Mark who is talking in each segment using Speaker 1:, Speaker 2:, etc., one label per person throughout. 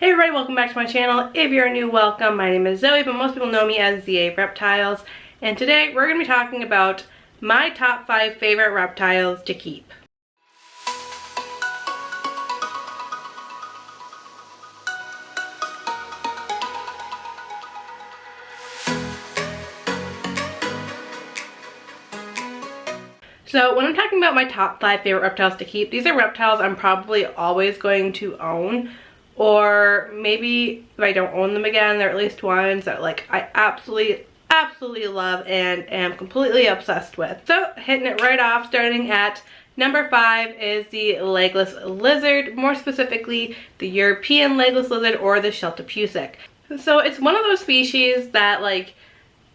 Speaker 1: Hey everybody, welcome back to my channel. If you're new, welcome. My name is Zoe, but most people know me as ZA Reptiles. And today we're going to be talking about my top 5 favorite reptiles to keep. So when I'm talking about my top 5 favorite reptiles to keep, these are reptiles I'm probably always going to own. Or maybe if I don't own them again, they're at least ones that like I absolutely love and am completely obsessed with. So hitting it right off, starting at number 5 is the legless lizard, more specifically the European legless lizard or the 𝘎𝙪𝙨𝙞𝙤. So it's one of those species that like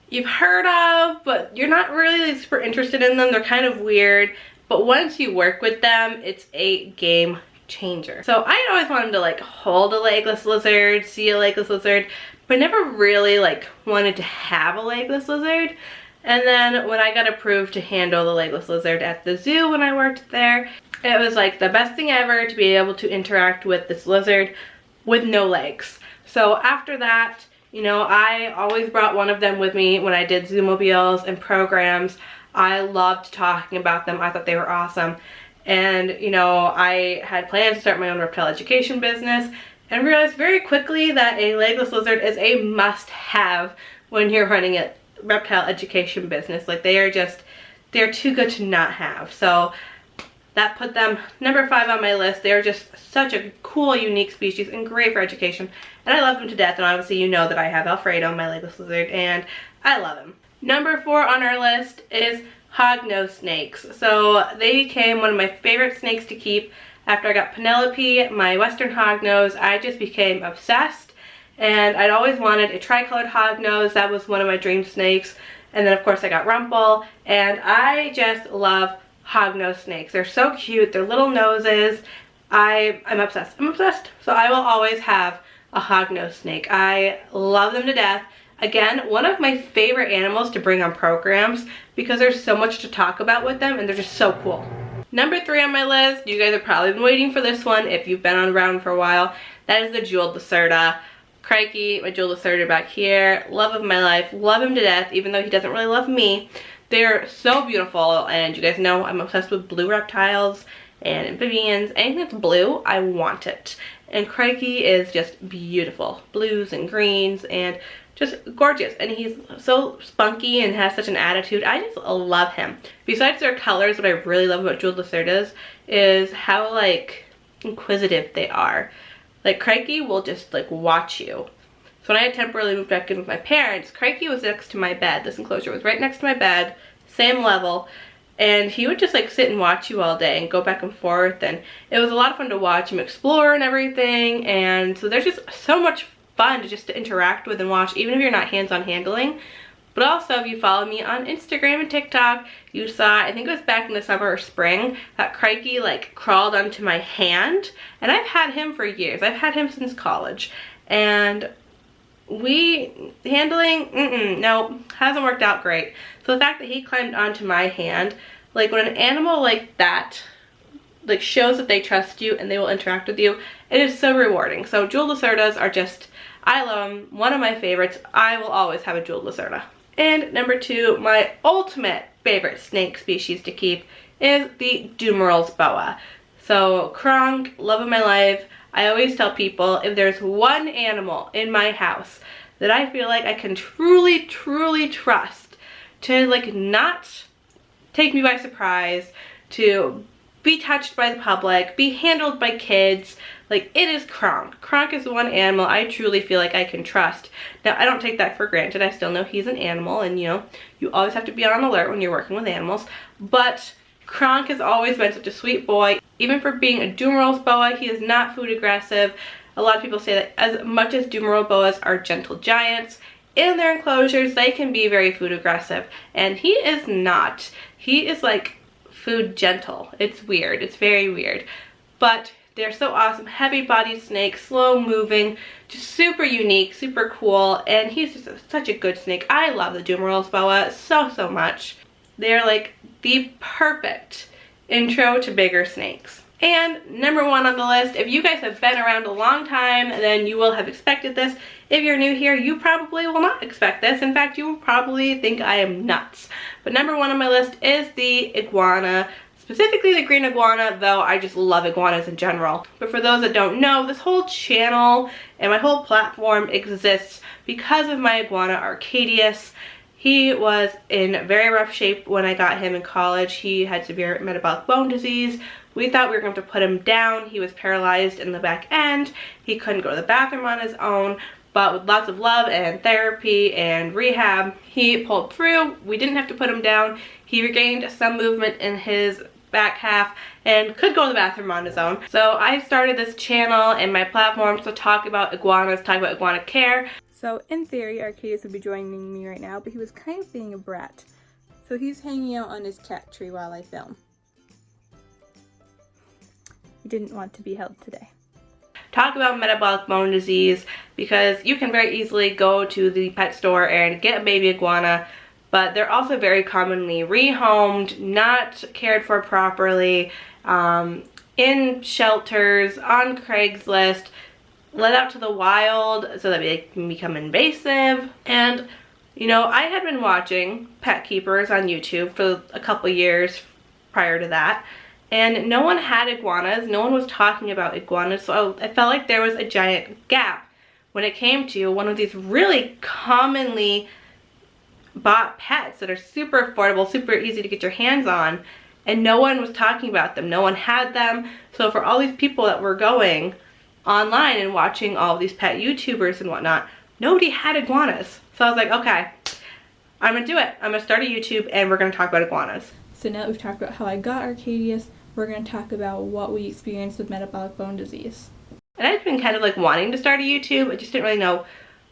Speaker 1: you've heard of, but you're not really super interested in them. They're kind of weird, but once you work with them, it's a game changer. So I always wanted to like hold a legless lizard, see a legless lizard, but never really like wanted to have a legless lizard. And then when I got approved to handle the legless lizard at the zoo when I worked there, it was like the best thing ever to be able to interact with this lizard with no legs. So after that, you know, I always brought one of them with me when I did zoo mobiles and programs. I loved talking about them. I thought they were awesome. And, you know, I had plans to start my own reptile education business and realized very quickly that a legless lizard is a must-have when you're running a reptile education business. Like they're too good to not have. So that put them number 5 on my list. They're just such a cool, unique species and great for education. And I love them to death. And obviously you know that I have Alfredo, my legless lizard, and I love him. Number 4 on our list is hognose snakes. So they became one of my favorite snakes to keep. After I got Penelope, my western hognose, I just became obsessed. And I'd always wanted a tricolored hognose. That was one of my dream snakes. And then of course I got Rumple. And I just love hognose snakes. They're so cute. They're little noses. I'm obsessed. I'm obsessed. So I will always have a hognose snake. I love them to death. Again, one of my favorite animals to bring on programs because there's so much to talk about with them and they're just so cool. Number 3 on my list, you guys have probably been waiting for this one if you've been around for a while. That is the 𝘎𝙪𝙨𝙞𝙪𝙞. Crikey, my 𝘎𝙪𝙨𝙪𝙞 back here. Love of my life. Love him to death, even though he doesn't really love me. They're so beautiful, and you guys know I'm obsessed with blue reptiles and amphibians. Anything that's blue, I want it. And Crikey is just beautiful. Blues and greens and just gorgeous. And he's so spunky and has such an attitude. I just love him. Besides their colors, what I really love about 𝘎𝙪𝙨𝙪𝙞 is how like inquisitive they are. Like Crikey will just like watch you. So when I had temporarily moved back in with my parents, Crikey was next to my bed. This enclosure was right next to my bed, same level. And he would just like sit and watch you all day and go back and forth. And it was a lot of fun to watch him explore and everything. And so there's just so much fun to interact with and watch, even if you're not hands-on handling. But also if you follow me on Instagram and TikTok, you saw, I think it was back in the summer or spring, that Crikey like crawled onto my hand. And I've had him for years. I've had him since college. And no, hasn't worked out great. So the fact that he climbed onto my hand, like when an animal like that like shows that they trust you and they will interact with you, it is so rewarding. So 𝘎𝙪𝙨𝙪𝙞 are just, I love them. One of my favorites. I will always have a 𝘎𝙪𝙨𝙪𝙞. And number 2, my ultimate favorite snake species to keep is the Dumeralboa. So Kronk, love of my life. I always tell people if there's one animal in my house that I feel like I can truly trust to like not take me by surprise, to be touched by the public, be handled by kids, like it is Kronk. Kronk is the one animal I truly feel like I can trust. Now I don't take that for granted. I still know he's an animal and you know, you always have to be on alert when you're working with animals. But Kronk has always been such a sweet boy. Even for being a Dumeralboa, he is not food aggressive. A lot of people say that as much as Dumeralboas are gentle giants, in their enclosures they can be very food aggressive. And he is not. He is like food gentle. It's weird. It's very weird. But they're so awesome. Heavy-bodied snake, slow-moving, just super unique, super cool. And he's just such a good snake. I love the Dumeralboa so much. They're like the perfect intro to bigger snakes. And number one on the list, if you guys have been around a long time, then you will have expected this. If you're new here, you probably will not expect this. In fact, you will probably think I am nuts. But number one on my list is the iguana, specifically the green iguana, though I just love iguanas in general. But for those that don't know, this whole channel and my whole platform exists because of my iguana, 𝘼𝙑𝙪𝙨. He was in very rough shape when I got him in college. He had severe metabolic bone disease. We thought we were going to put him down. He was paralyzed in the back end. He couldn't go to the bathroom on his own, but with lots of love and therapy and rehab, he pulled through. We didn't have to put him down. He regained some movement in his back half and could go to the bathroom on his own. So I started this channel and my platform to talk about iguanas, talk about iguana care. So in theory, 𝘼𝙑𝙪𝙨 would be joining me right now, but he was kind of being a brat. So he's hanging out on his cat tree while I film. He didn't want to be held today. Talk about metabolic bone disease, because you can very easily go to the pet store and get a baby iguana, but they're also very commonly rehomed, not cared for properly, in shelters, on Craigslist, let out to the wild so that they can become invasive. And you know, I had been watching pet keepers on YouTube for a couple years prior to that, and no one had iguanas, no one was talking about iguanas, so I felt like there was a giant gap when it came to one of these really commonly bought pets that are super affordable, super easy to get your hands on, and no one was talking about them, no one had them. So for all these people that were going online and watching all these pet YouTubers and whatnot, nobody had iguanas. So I was like, okay, I'm gonna do it. I'm gonna start a YouTube and we're gonna talk about iguanas. So now that we've talked about how I got 𝘼𝙑𝙪𝙨, we're gonna talk about what we experienced with metabolic bone disease. And I've been kind of like wanting to start a YouTube. I just didn't really know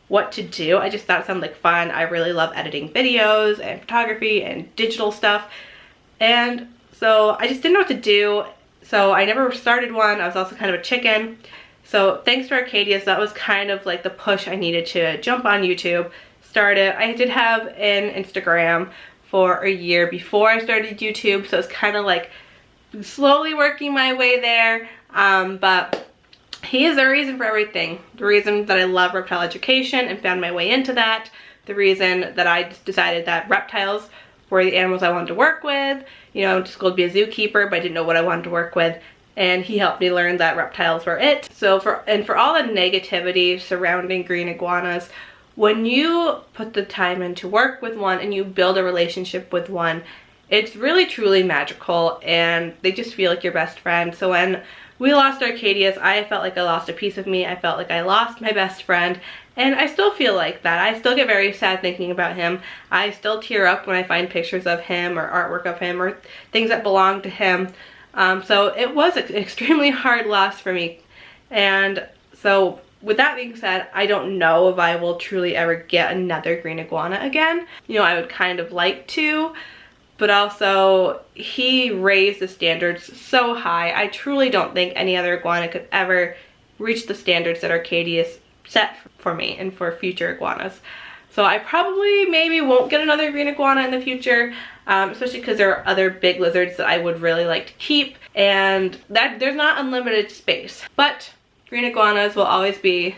Speaker 1: what to do. I just thought it sounded like fun. I really love editing videos and photography and digital stuff. And so I just didn't know what to do. So I never started one. I was also kind of a chicken. So thanks to 𝘼𝙑𝙪𝙨, that was kind of like the push I needed to jump on YouTube, start it. I did have an Instagram for a year before I started YouTube, so it's kind of like slowly working my way there. But he is the reason for everything. The reason that I love reptile education and found my way into that. The reason that I decided that reptiles were the animals I wanted to work with. You know, just go to be a zookeeper, but I didn't know what I wanted to work with. And he helped me learn that reptiles were it. So for all the negativity surrounding green iguanas, when you put the time in to work with one and you build a relationship with one, it's really truly magical and they just feel like your best friend. So when we lost 𝘼𝙑𝙪𝙨, I felt like I lost a piece of me. I felt like I lost my best friend, and I still feel like that. I still get very sad thinking about him. I still tear up when I find pictures of him or artwork of him or things that belong to him. So it was an extremely hard loss for me. And so with that being said, I don't know if I will truly ever get another green iguana again. You know, I would kind of like to, but also he raised the standards so high. I truly don't think any other iguana could ever reach the standards that 𝘼𝙑𝙪𝙨 set for me and for future iguanas. So I probably maybe won't get another green iguana in the future, especially because there are other big lizards that I would really like to keep, and that there's not unlimited space. But green iguanas will always be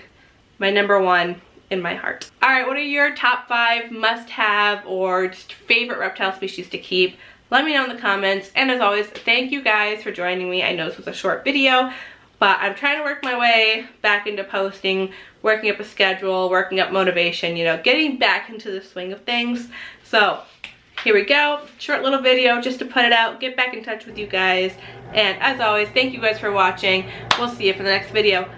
Speaker 1: my number one in my heart. Alright, what are your top 5 must-have or just favorite reptile species to keep? Let me know in the comments, and as always, thank you guys for joining me. I know this was a short video, but I'm trying to work my way back into posting, working up a schedule, working up motivation, you know, getting back into the swing of things. So here we go, short little video just to put it out, get back in touch with you guys. And as always, thank you guys for watching. We'll see you for the next video.